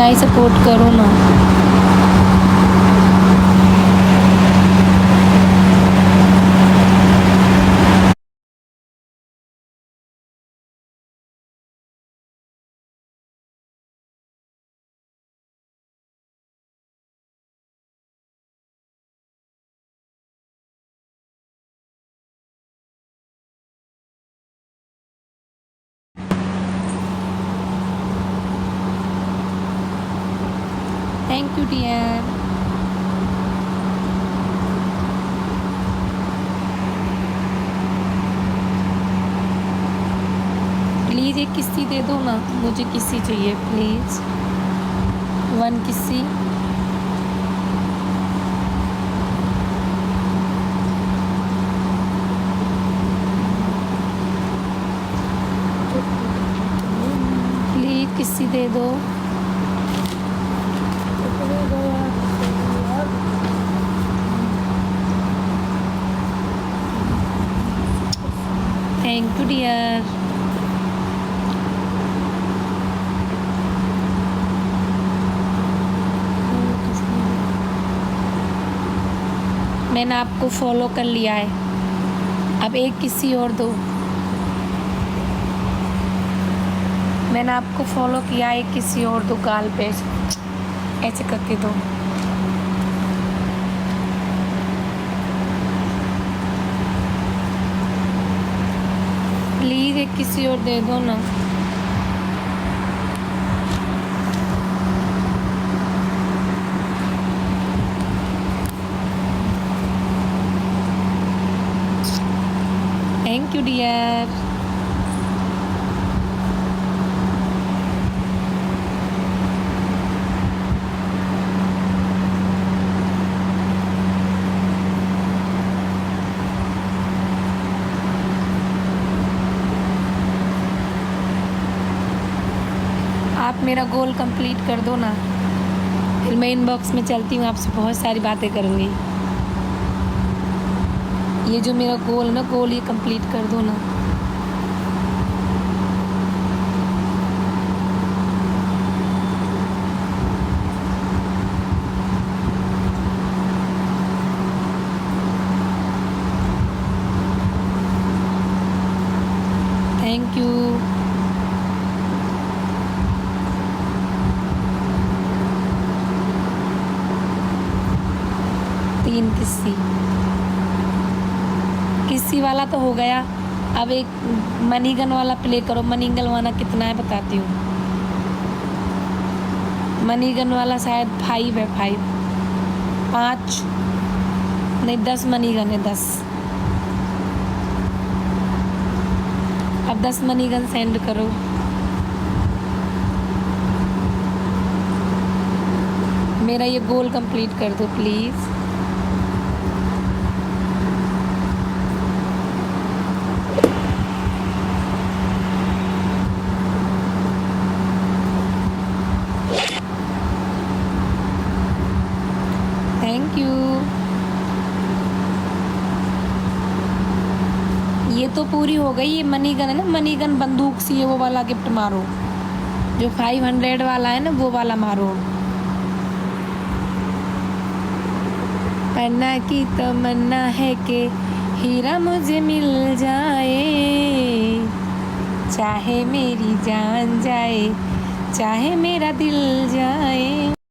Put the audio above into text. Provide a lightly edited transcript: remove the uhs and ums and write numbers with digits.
Guys support करो ना। Thank you dear. Please एक किस्सी दे दो ना, मुझे किस्सी चाहिए प्लीज़, 1 किस्सी। प्लीज़ किस्सी दे दो। Thank you dear. मैंने आपको फॉलो कर लिया है, अब एक किसी और दो। मैंने आपको फॉलो किया है, एक किसी और दो, गाल पे ऐसे करके दो। प्लीज़ एक किसी और दे दो ना। Thank you dear. आप मेरा गोल कंप्लीट कर दो ना, फिर मैं इनबॉक्स में चलती हूँ, आपसे बहुत सारी बातें करूँगी। ये जो मेरा गोल है ना, गोल ये कंप्लीट कर दो ना। Thank you. तीन किस्सी वाला तो हो गया, अब एक मनीगन वाला प्ले करो। मनीगन वाला कितना है बताती हूँ। मनीगन वाला शायद 5 है, 5 नहीं 10 मनीगन है, 10। अब 10 मनीगन सेंड करो। मेरा ये गोल कंप्लीट कर दो प्लीज़। Thank you. ये तो पूरी हो गई। ये मनीगन है ना, मनीगन बंदूक सी है, वो वाला गिफ्ट मारो। जो 500 वाला है ना, वो वाला मारो। पन्ना की तमन्ना है कि हीरा मुझे मिल जाए, चाहे मेरी जान जाए, चाहे मेरा दिल जाए।